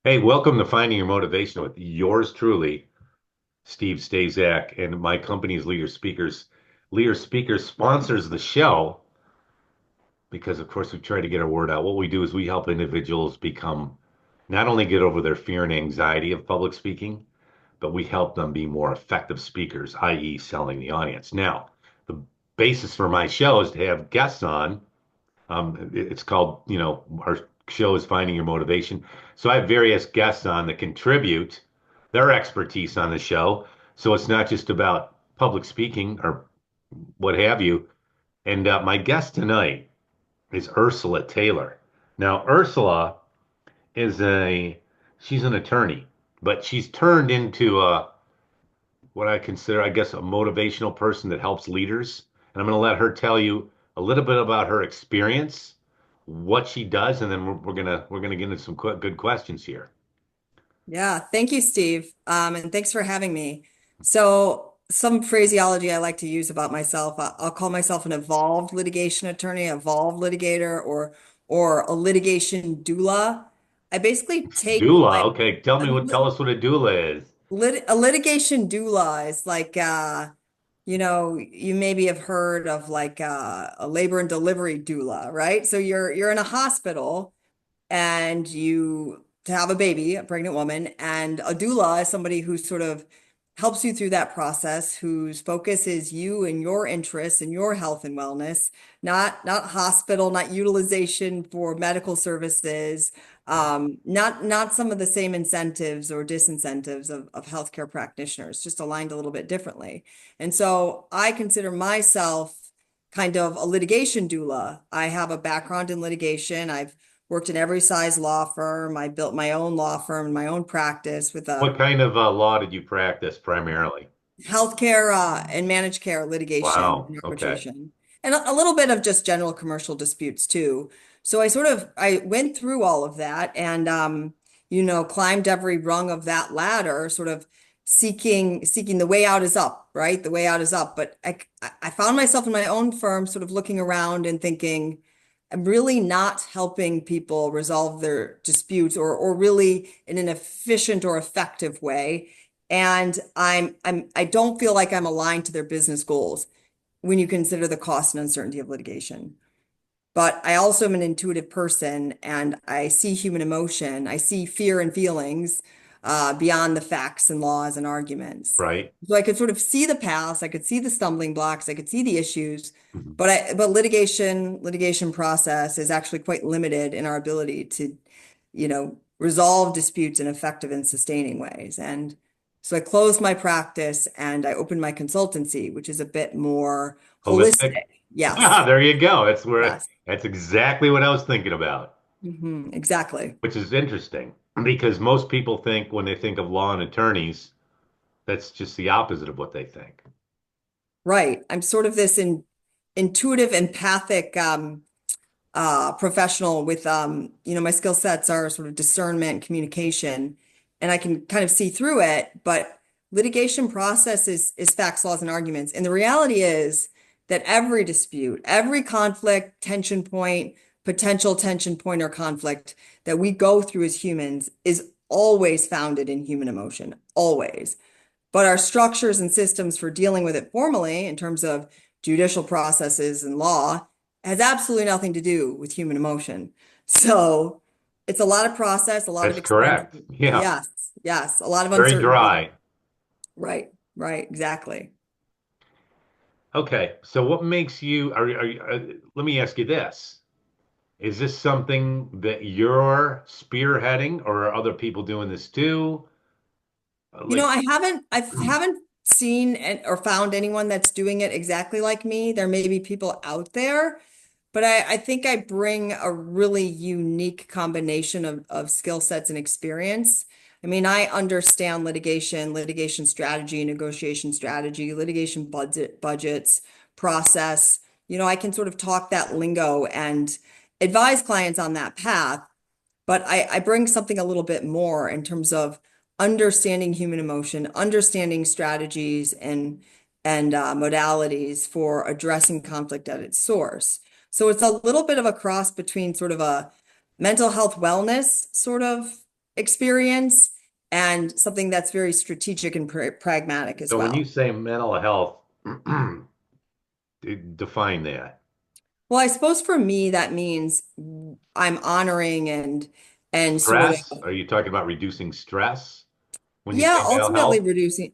Hey, welcome to Finding Your Motivation with yours truly, Steve Stazak, and my company's Leader Speakers. Leader Speakers sponsors the show because, of course, we try to get our word out. What we do is we help individuals become not only get over their fear and anxiety of public speaking, but we help them be more effective speakers, i.e., selling the audience. Now, the basis for my show is to have guests on. It's called, our show is Finding Your Motivation. So I have various guests on that contribute their expertise on the show. So it's not just about public speaking or what have you. And my guest tonight is Ursula Taylor. Now, Ursula is she's an attorney, but she's turned into what I consider, I guess, a motivational person that helps leaders. And I'm going to let her tell you a little bit about her experience, what she does, and then we're gonna get into some good questions here. Yeah, thank you, Steve. And thanks for having me. So, some phraseology I like to use about myself, I'll call myself an evolved litigation attorney, evolved litigator, or a litigation doula. I basically take Doula, my okay, tell a, me what tell us what a doula is. a litigation doula is like you maybe have heard of like a labor and delivery doula, right? So you're in a hospital and you to have a baby, a pregnant woman, and a doula is somebody who sort of helps you through that process, whose focus is you and your interests and your health and wellness, not hospital, not utilization for medical services, not some of the same incentives or disincentives of healthcare practitioners, just aligned a little bit differently. And so I consider myself kind of a litigation doula. I have a background in litigation. I've worked in every size law firm. I built my own law firm, my own practice with a What kind of law did you practice primarily? healthcare and managed care litigation Wow, and okay. arbitration, and a little bit of just general commercial disputes too. So I went through all of that and climbed every rung of that ladder, sort of seeking the way out is up, right? The way out is up. But I found myself in my own firm, sort of looking around and thinking, I'm really not helping people resolve their disputes or really in an efficient or effective way. And I don't feel like I'm aligned to their business goals when you consider the cost and uncertainty of litigation. But I also am an intuitive person and I see human emotion. I see fear and feelings beyond the facts and laws and arguments. Right. So I could sort of see the paths, I could see the stumbling blocks, I could see the issues, Mhm. but litigation process is actually quite limited in our ability to, resolve disputes in effective and sustaining ways. And so I closed my practice and I opened my consultancy, which is a bit more Holistic. holistic. Yes. Ah, there you go. Yes. That's exactly what I was thinking about, Exactly. which is interesting because most people think when they think of law and attorneys, that's just the opposite of what they think. Right. I'm sort of this intuitive, empathic professional with my skill sets are sort of discernment, communication, and I can kind of see through it, but litigation process is facts, laws, and arguments. And the reality is that every dispute, every conflict, potential tension point or conflict that we go through as humans is always founded in human emotion, always. But our structures and systems for dealing with it formally, in terms of judicial processes and law, has absolutely nothing to do with human emotion. So it's a lot of process, a lot of That's expense. correct. Yeah. Yes, yes, a lot of Very uncertainty. dry. Right, right, exactly. Okay. So what makes you, let me ask you this. Is this something that you're spearheading or are other people doing this too? Like, I haven't seen or found anyone that's doing it exactly like me. There may be people out there, but I think I bring a really unique combination of skill sets and experience. I mean, I understand litigation strategy, negotiation strategy, litigation budgets, process. I can sort of talk that lingo and advise clients on that path, but I bring something a little bit more in terms of understanding human emotion, understanding strategies and modalities for addressing conflict at its source. So it's a little bit of a cross between sort of a mental health wellness sort of experience and something that's very strategic and pragmatic as So when you well. say mental health, define that. Well, I suppose for me that means I'm honoring and sort Stress? of Are you talking about reducing stress when you yeah, say mental health?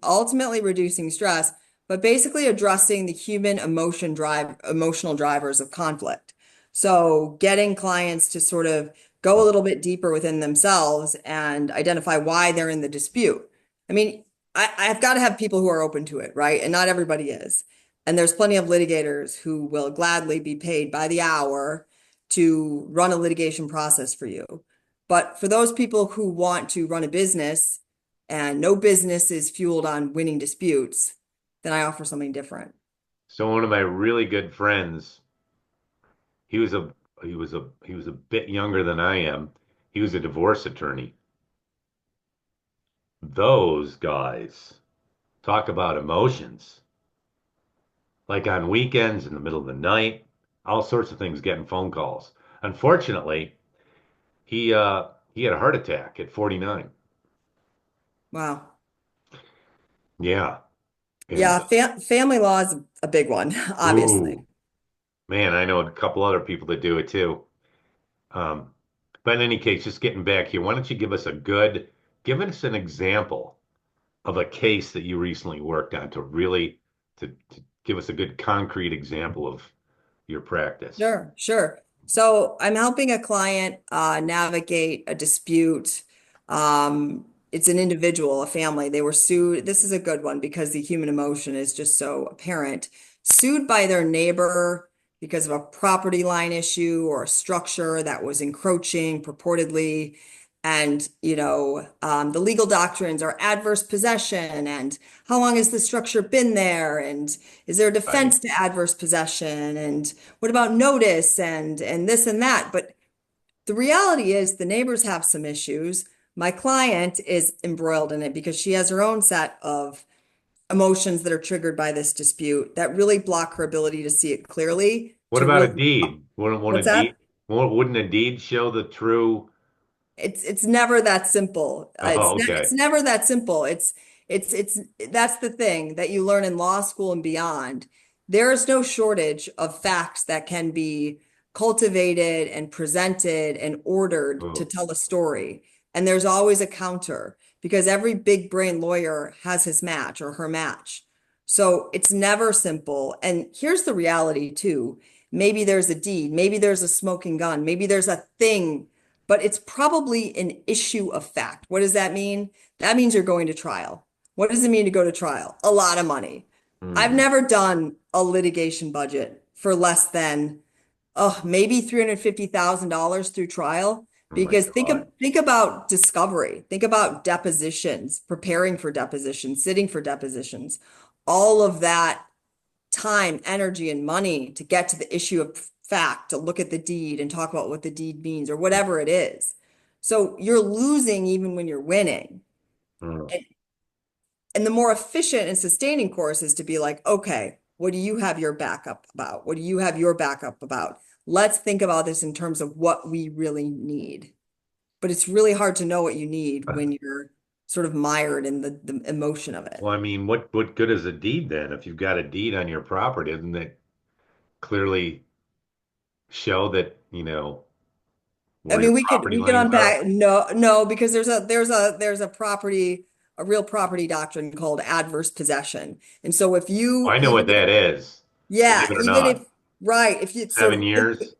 ultimately reducing stress, but basically addressing the human emotional drivers of conflict. So getting clients to sort of go a little bit deeper within themselves and identify why they're in the dispute. I mean, I've got to have people who are open to it, right? And not everybody is. And there's plenty of litigators who will gladly be paid by the hour to run a litigation process for you. But for those people who want to run a business, and no business is fueled on winning disputes, then I offer something different. So one of my really good friends, he was a he was a bit younger than I am. He was a divorce attorney. Those guys talk about emotions. Like on weekends in the middle of the night, all sorts of things getting phone calls. Unfortunately, he had a heart attack at 49. Wow. Yeah. And Yeah, family law is a big one, obviously. ooh, man, I know a couple other people that do it too. Um, but in any case, just getting back here, why don't you give us an example of a case that you recently worked on to give us a good concrete example of your practice. Sure, sure. So I'm helping a client navigate a dispute. It's an individual, a family. They were sued. This is a good one because the human emotion is just so apparent. Sued by their neighbor because of a property line issue or a structure that was encroaching purportedly. And, the legal doctrines are adverse possession and how long has the structure been there? And is there a Right. defense to adverse possession? And what about notice and this and that? But the reality is the neighbors have some issues. My client is embroiled in it because she has her own set of emotions that are triggered by this dispute that really block her ability to see it clearly, What to about a really, deed? Wouldn't what's a deed, that? wouldn't a deed show the true? It's never that simple. Oh, okay. It's never that simple. It's that's the thing that you learn in law school and beyond. There is no shortage of facts that can be cultivated and presented and ordered to Oh, tell a story. And there's always a counter because every big brain lawyer has his match or her match. So it's never simple. And here's the reality too. Maybe there's a deed, maybe there's a smoking gun, maybe there's a thing, but it's probably an issue of fact. What does that mean? That means you're going to trial. What does it mean to go to trial? A lot of money. I've hmm. never done a litigation budget for less than, oh, maybe $350,000 through trial. Oh my Because God. think about discovery, think about depositions, preparing for depositions, sitting for depositions, all of that time, energy, and money to get to the issue of fact, to look at the deed and talk about what the deed means or whatever it is. So you're losing even when you're winning. Hmm. And the more efficient and sustaining course is to be like, okay, what do you have your backup about? What do you have your backup about? Let's think about this in terms of what we really need. But it's really hard to know what you need when you're sort of mired in the emotion of it. Well, I mean, what good is a deed then? If you've got a deed on your property, doesn't it clearly show that, I where your mean, property we could lines are? unpack. No, because there's a a real property doctrine called adverse possession. And so if Well, you I know even what if that is, believe yeah, it or even not. if right, if it's so 7 years?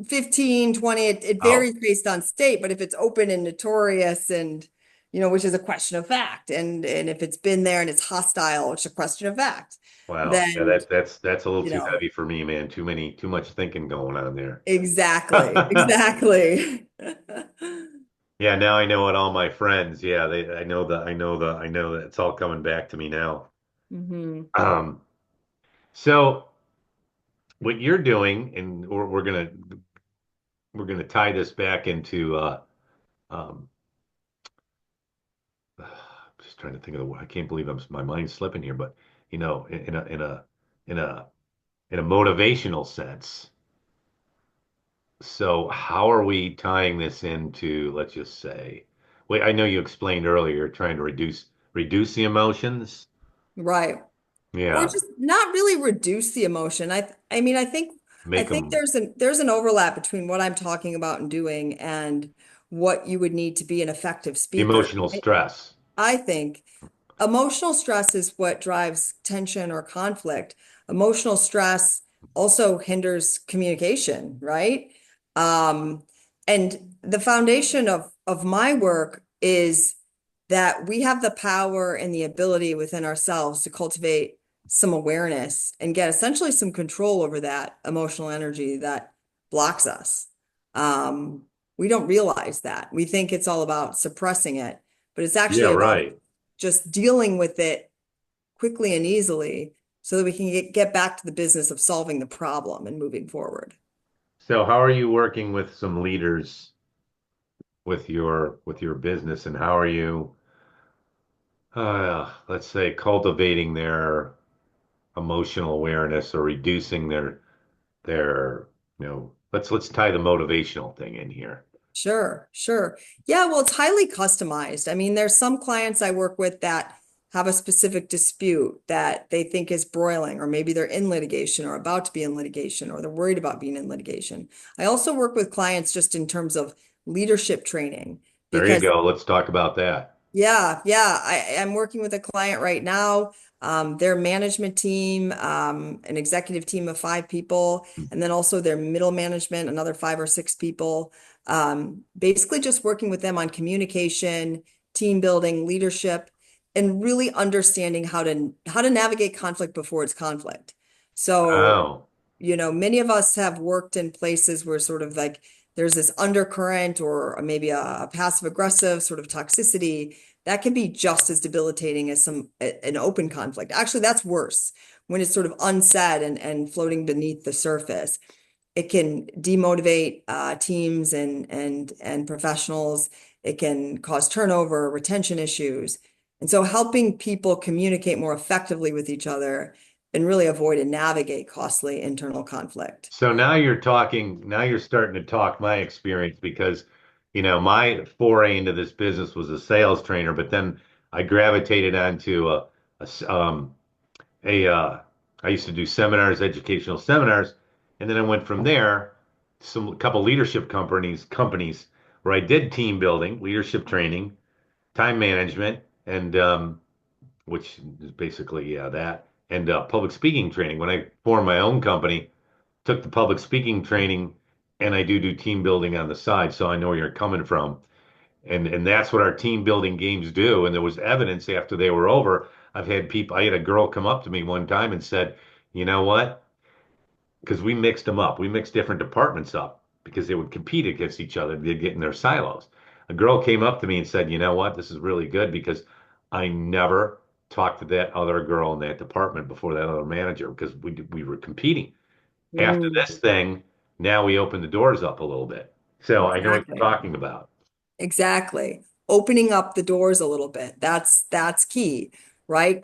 15, 20, it Oh, varies based on state, but if it's open and notorious and which is a question of fact, and if it's been there and it's hostile, it's a question of fact, wow. Yeah, then that's a little you too know, heavy for me, man. Too much thinking going on there. exactly, exactly. Yeah, now I know what all my friends, yeah, I know that it's all coming back to me now. hmm Um, so what you're doing, and we're gonna tie this back into um just trying to think of the word. I can't believe my mind's slipping here, but in a in a motivational sense. So how are we tying this into, let's just say, wait, I know you explained earlier, you're trying to reduce the emotions. Right. Or Yeah, just not really reduce the emotion. I mean, I make think them there's an overlap between what I'm talking about and doing and what you would need to be an effective speaker. emotional stress. I think emotional stress is what drives tension or conflict. Emotional stress also hinders communication, right? Um, and the foundation of my work is that we have the power and the ability within ourselves to cultivate some awareness and get essentially some control over that emotional energy that blocks us. Um, we don't realize that. We think it's all about suppressing it, but it's Yeah, actually about right. just dealing with it quickly and easily so that we can get back to the business of solving the problem and moving forward. So how are you working with some leaders with your business, and how are you let's say cultivating their emotional awareness or reducing their let's tie the motivational thing in here. Sure, sure. Yeah, well, it's highly customized. I mean, there's some clients I work with that have a specific dispute that they think is broiling, or maybe they're in litigation or about to be in litigation, or they're worried about being in litigation. I also work with clients just in terms of leadership training There you because go. Let's talk about that. yeah. I'm working with a client right now. Their management team, an executive team of 5 people, and then also their middle management, another 5 or 6 people. Basically just working with them on communication, team building, leadership, and really understanding how to navigate conflict before it's conflict. So Oh, many of us have worked in places where sort of like there's this undercurrent or maybe a passive aggressive sort of toxicity that can be just as debilitating as an open conflict. Actually, that's worse when it's sort of unsaid and floating beneath the surface. It can demotivate teams and professionals. It can cause turnover, retention issues. And so helping people communicate more effectively with each other and really avoid and navigate costly internal conflict. so now you're starting to talk my experience because, my foray into this business was a sales trainer, but then I gravitated onto a s- a I used to do seminars, educational seminars, and then I went from there to a couple leadership companies where I did team building, leadership training, time management, and which is basically that, and public speaking training. When I formed my own company, took the public speaking training, and I do team building on the side, so I know where you're coming from. And that's what our team building games do. And there was evidence after they were over. I had a girl come up to me one time and said, you know what? Because we mixed them up. We mixed different departments up because they would compete against each other. They'd get in their silos. A girl came up to me and said, you know what? This is really good because I never talked to that other girl in that department before that other manager because we were competing. After Mm, this thing, now we open the doors up a little bit. So I know what you're exactly. talking about. Exactly. Opening up the doors a little bit. That's key, right?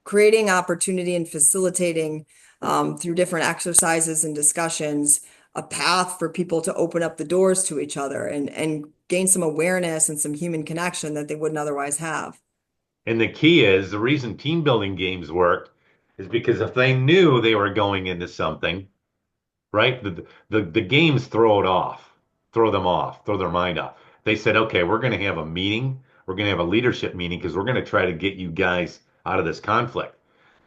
Creating opportunity and facilitating through different exercises and discussions, a path for people to open up the doors to each other and gain some awareness and some human connection that they wouldn't otherwise have. And the key is the reason team building games worked is because if they knew they were going into something, right? The games throw them off, throw their mind off. They said, okay, we're going to have a meeting. We're going to have a leadership meeting because we're going to try to get you guys out of this conflict.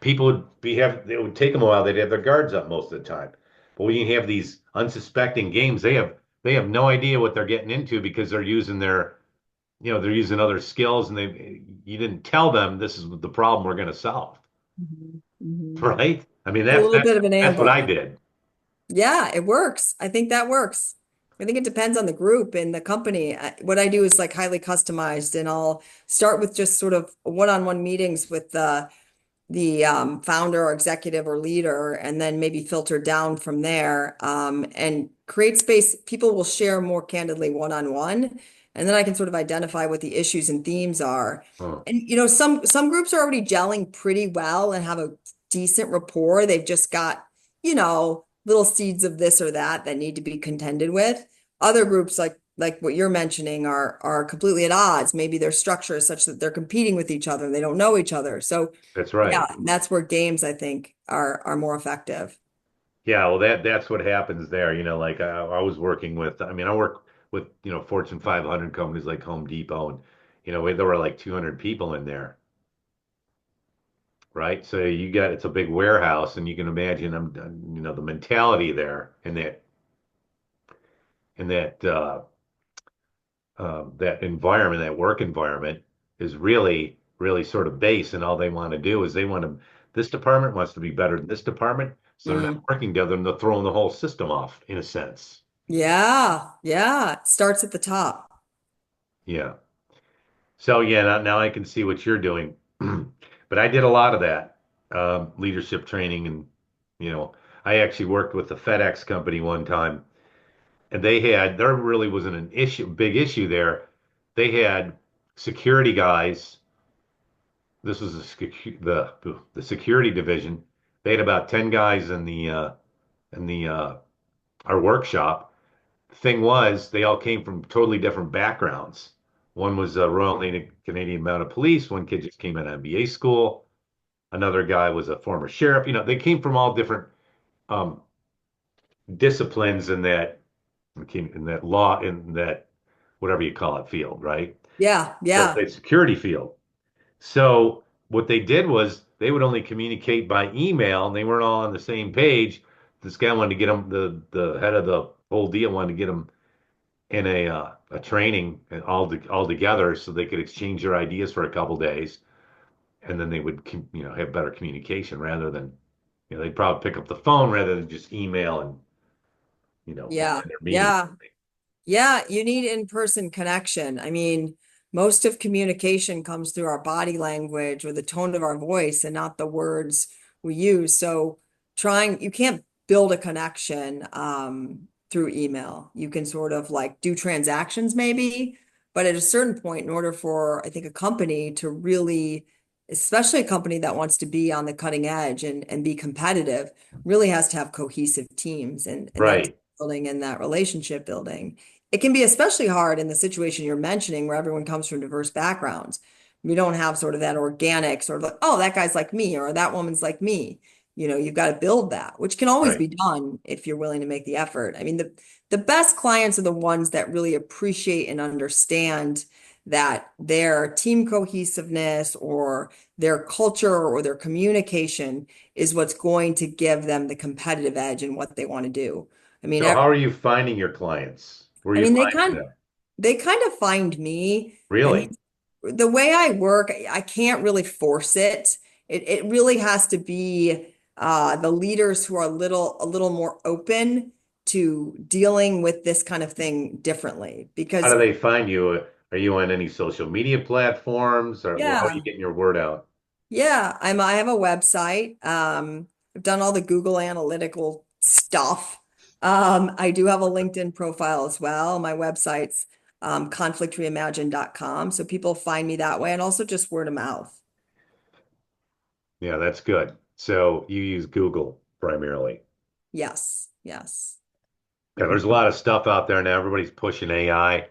It would take them a while. They'd have their guards up most of the time. But when you have these unsuspecting games, they have no idea what they're getting into because they're using other skills and you didn't tell them this is the problem we're going to solve, Mhm, mhm. right? I mean, A that's little that's bit of an that's what ambush. I did. Yeah, it works. I think that works. I think it depends on the group and the company. What I do is like highly customized, and I'll start with just sort of one-on-one meetings with the founder or executive or leader, and then maybe filter down from there and create space. People will share more candidly one-on-one, and then I can sort of identify what the issues and themes are. Oh. And some groups are already gelling pretty well and have a decent rapport. They've just got, little seeds of this or that that need to be contended with. Other groups, like, like what you're mentioning, are completely at odds. Maybe their structure is such that they're competing with each other and they don't know each other. So That's yeah, right. that's where games, I think, are more effective. Yeah, well, that's what happens there. Like I was working with, I mean, I work with, Fortune 500 companies like Home Depot, and there were like 200 people in there, right? So it's a big warehouse, and you can imagine, the mentality there, and that environment, that work environment, is really, really sort of base, and all they want to do is this department wants to be better than this department, so they're not Mm. working together, and they're throwing the whole system off in a sense. Yeah, yeah. It starts at the top. Yeah. So yeah, now I can see what you're doing. But I did a lot of that leadership training, and I actually worked with the FedEx company one time, and there really wasn't an big issue there. They had security guys. This was the security division. They had about 10 guys in the our workshop. Thing was, they all came from totally different backgrounds. One was a Royal Canadian Mounted Police. One kid just came out of MBA school. Another guy was a former sheriff. They came from all different um, disciplines in that law, in that whatever you call it, field, right? Yeah, The yeah, security field. So what they did was they would only communicate by email, and they weren't all on the same page. This guy wanted to get them, the head of the whole deal wanted to get them in a training, and all together, so they could exchange their ideas for a couple days, and then they would have better communication, rather than they'd probably pick up the phone rather than just email and yeah, in their meetings. yeah. Yeah, you need in-person connection. I mean, most of communication comes through our body language or the tone of our voice and not the words we use. So you can't build a connection through email. You can sort of like do transactions maybe, but at a certain point, in order for, I think, a company to really, especially a company that wants to be on the cutting edge and be competitive, really has to have cohesive teams and that Right, building and that relationship building. It can be especially hard in the situation you're mentioning where everyone comes from diverse backgrounds. We don't have sort of that organic sort of like, oh, that guy's like me or that woman's like me. You've got to build that, which can always right. be done if you're willing to make the effort. I mean, the best clients are the ones that really appreciate and understand that their team cohesiveness or their culture or their communication is what's going to give them the competitive edge in what they want to do. I mean, So how are you finding your clients? Where are I you mean, finding them? they kind of find me. I mean, Really? the way I work, I can't really force it. It really has to be the leaders who are a little more open to dealing with this kind of thing differently. How do Because they find you? Are you on any social media platforms, or how are you yeah, getting your word out? yeah, I have a website. I've done all the Google analytical stuff. I do have a LinkedIn profile as well. My website's conflictreimagined.com. So people find me that way and also just word of mouth. Yeah, that's good. So you use Google primarily. Yes, yes. Yeah, there's a lot of stuff out there now. Everybody's pushing AI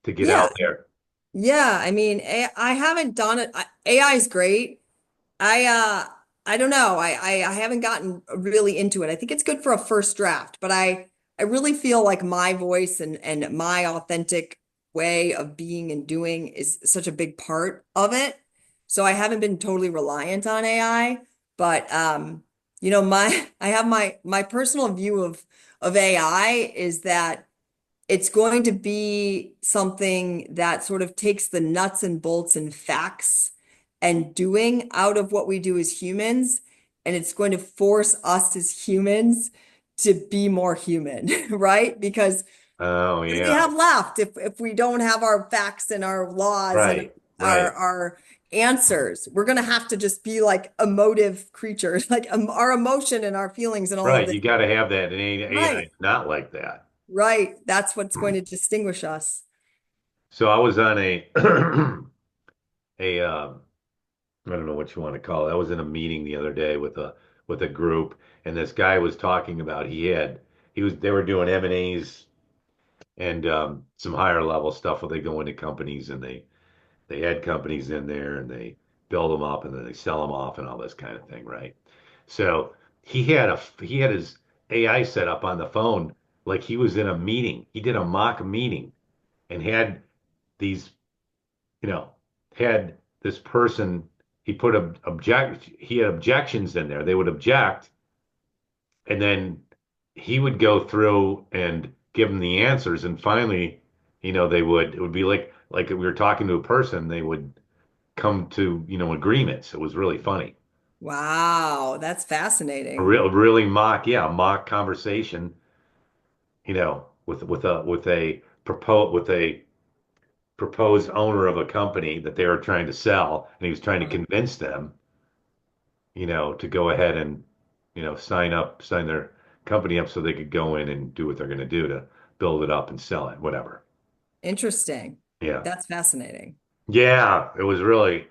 to get Yeah, out there. yeah. I mean, I haven't done it. AI is great. I I don't know. I haven't gotten really into it. I think it's good for a first draft, but I really feel like my voice and my authentic way of being and doing is such a big part of it. So I haven't been totally reliant on AI, but my I have my personal view of AI is that it's going to be something that sort of takes the nuts and bolts and facts and doing out of what we do as humans. And it's going to force us as humans to be more human, right? Because Oh what do we yeah. have left if we don't have our facts and our laws and Right, our right, our answers? We're going to have to just be like emotive creatures, like our emotion and our feelings and all of right. this. You got to have that, and AI Right, is not like that. right. That's what's going to distinguish us. So I was on a I don't know what you want to call it. I was in a meeting the other day with a group, and this guy was talking about they were doing M&As and some higher level stuff where they go into companies and they add companies in there and they build them up and then they sell them off and all this kind of thing, right? So he had his AI set up on the phone like he was in a meeting. He did a mock meeting and had these, you know, had this person. He put he had objections in there. They would object, and then he would go through and give them the answers. And finally, it would be like we were talking to a person. They would come to, agreements. It was really funny. Wow, that's A fascinating. real, really mock conversation, with a proposed owner of a company that they were trying to sell, and he was trying to Uh, convince them, to go ahead and, sign their company up so they could go in and do what they're going to do to build it up and sell it, whatever. Interesting. Yeah. That's fascinating. Yeah, it was really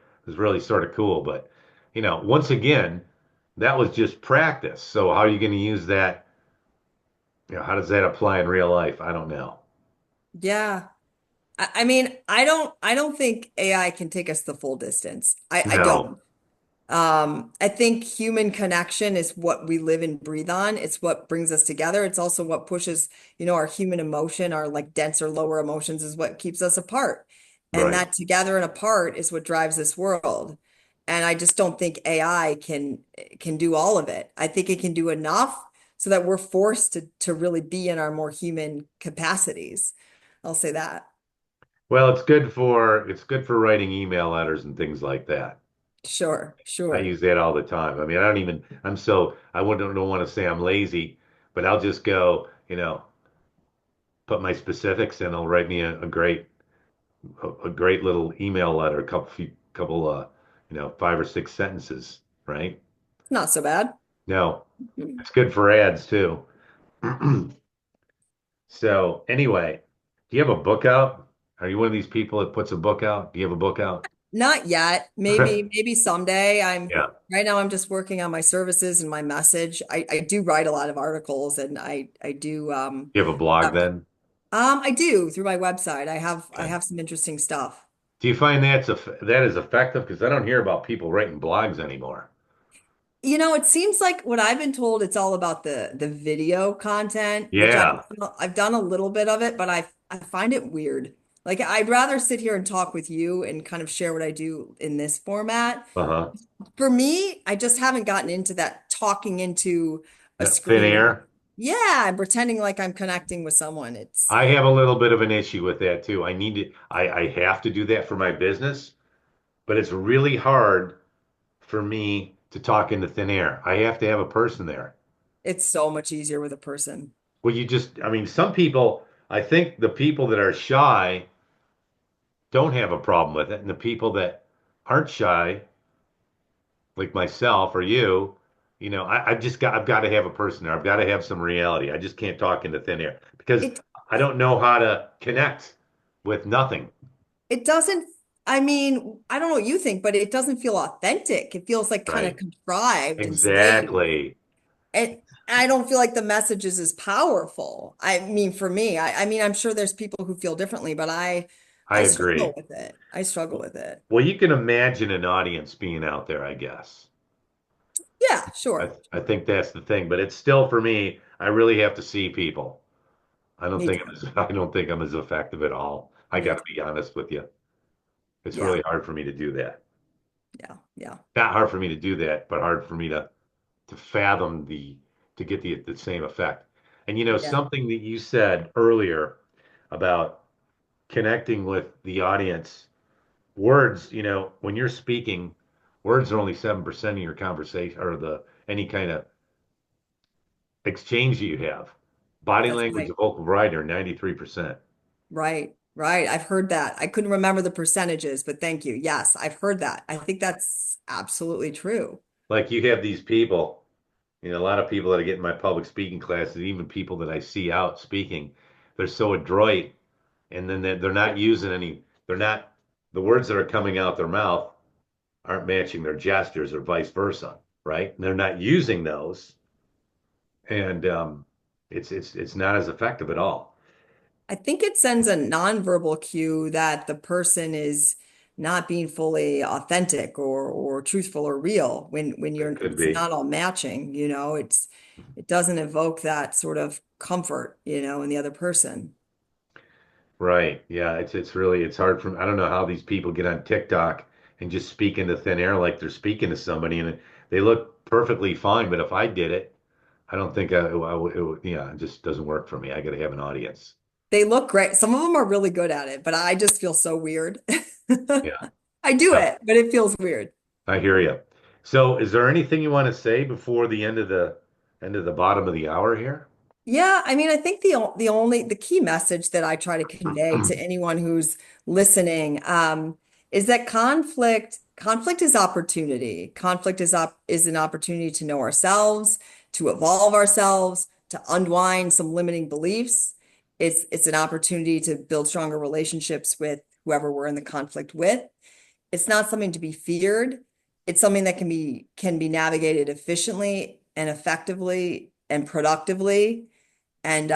sort of cool, but once again, that was just practice. So how are you going to use that? How does that apply in real life? I don't know. Yeah. I mean, I don't think AI can take us the full distance. I No, don't. I think human connection is what we live and breathe on. It's what brings us together. It's also what pushes, our human emotion, our like denser, lower emotions is what keeps us apart. And right. that together and apart is what drives this world. And I just don't think AI can do all of it. I think it can do enough so that we're forced to really be in our more human capacities. I'll say that. Well, it's good for writing email letters and things like that. Sure, I sure. use that all the time. I mean, I wouldn't don't want to say I'm lazy, but I'll just go, put my specifics and it'll write me a great little email letter, couple, 5 or 6 sentences, right? Not so bad. No, it's good for ads too. So anyway, do you have a book out? Are you one of these people that puts a book out? Do you have a book out? Not yet. Maybe someday. Yeah. Right now I'm just working on my services and my message. I do write a lot of articles and I do Do you have a blog then? I do through my website. I Okay. have some interesting stuff. Do you find that is effective? Because I don't hear about people writing blogs anymore. It seems like what I've been told it's all about the video content, which Yeah. I've done a little bit of it, but I find it weird. Like I'd rather sit here and talk with you and kind of share what I do in this format. Uh-huh. For me, I just haven't gotten into that talking into a Thin screen. air. Yeah, I'm pretending like I'm connecting with someone. I have a little bit of an issue with that too. I have to do that for my business, but it's really hard for me to talk into thin air. I have to have a person there. It's so much easier with a person. Well, I mean, some people, I think the people that are shy don't have a problem with it, and the people that aren't shy, like myself or you, I've got to have a person there. I've got to have some reality. I just can't talk into thin air because It I don't know how to connect with nothing. it doesn't, I mean, I don't know what you think, but it doesn't feel authentic. It feels like kind of Right. contrived and staged. Exactly. And I don't feel like the message is as powerful. I mean, for me, I mean, I'm sure there's people who feel differently, but I I struggle agree. with it. I struggle with it. Well, you can imagine an audience being out there, I guess. Yeah, I, sure. I think that's the thing, but it's still for me, I really have to see people. Me too. I don't think I'm as effective at all. I Me got to too. be honest with you. It's Yeah, really hard for me to do that. yeah, yeah, Not hard for me to do that, but hard for me to fathom to get the same effect. And yeah. something that you said earlier about connecting with the audience, words, when you're speaking, words are only 7% of your conversation or the any kind of exchange you have. Body That's language right. and vocal variety are 93%. Right, right. I've heard that. I couldn't remember the percentages, but thank you. Yes, I've heard that. I think that's absolutely true. Like you have these people, a lot of people that I get in my public speaking classes, even people that I see out speaking, they're so adroit and then they're not using they're not, the words that are coming out their mouth aren't matching their gestures or vice versa, right? And they're not using those, and it's not as effective at all. I think it sends a nonverbal cue that the person is not being fully authentic or truthful or real when It you're could it's be. not all matching, it doesn't evoke that sort of comfort, in the other person. Right. Yeah, it's hard for I don't know how these people get on TikTok and just speak into thin air like they're speaking to somebody and they look perfectly fine, but if I did it, I don't think yeah, it just doesn't work for me. I got to have an audience. They look great. Some of them are really good at it, but I just feel so weird. Yeah. I do Uh, it, but it feels weird. I hear you. So, is there anything you want to say before the end of the bottom of the hour here? Yeah, I mean, I think the key message that I try to convey to anyone who's listening is that conflict is opportunity. Conflict is an opportunity to know ourselves, to evolve ourselves, to unwind some limiting beliefs. It's an opportunity to build stronger relationships with whoever we're in the conflict with. It's not something to be feared. It's something that can be navigated efficiently and effectively and productively. And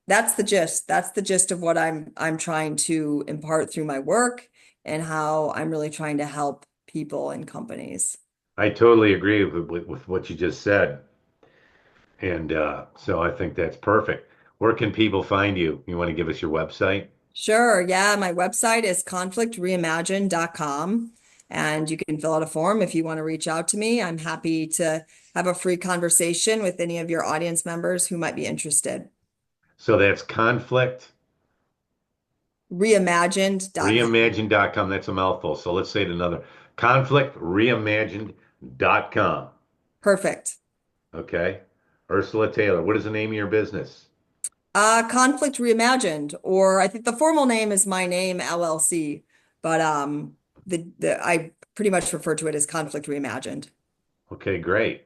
that's the gist. That's the gist of what I'm trying to impart through my work and how I'm really trying to help people and companies. I totally agree with what you just said. And so I think that's perfect. Where can people find you? You want to give us your website? Sure. Yeah, my website is conflictreimagine.com, and you can fill out a form if you want to reach out to me. I'm happy to have a free conversation with any of your audience members who might be interested. So that's conflict Reimagined.com. reimagined.com. That's a mouthful. So let's say it another conflictreimagined.com. Perfect. Okay. Ursula Taylor, what is the name of your business? Conflict Reimagined, or I think the formal name is My Name LLC, but the I pretty much refer to it as Conflict Reimagined. Okay, great.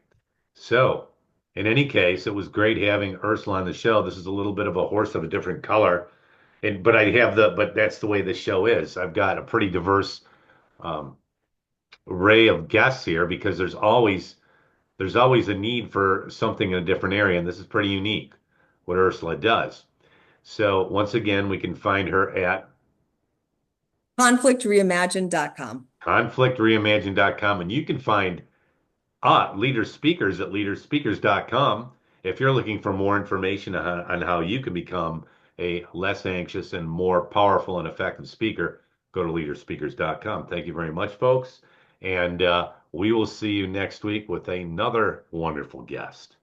So, in any case, it was great having Ursula on the show. This is a little bit of a horse of a different color. And but that's the way the show is. I've got a pretty diverse um, array of guests here because there's always a need for something in a different area, and this is pretty unique what Ursula does. So once again, we can find her at Conflictreimagined.com. conflictreimagined.com, and you can find leader speakers at leaderspeakers.com if you're looking for more information on how you can become a less anxious and more powerful and effective speaker. Go to leaderspeakers.com. Thank you very much, folks, and we will see you next week with another wonderful guest.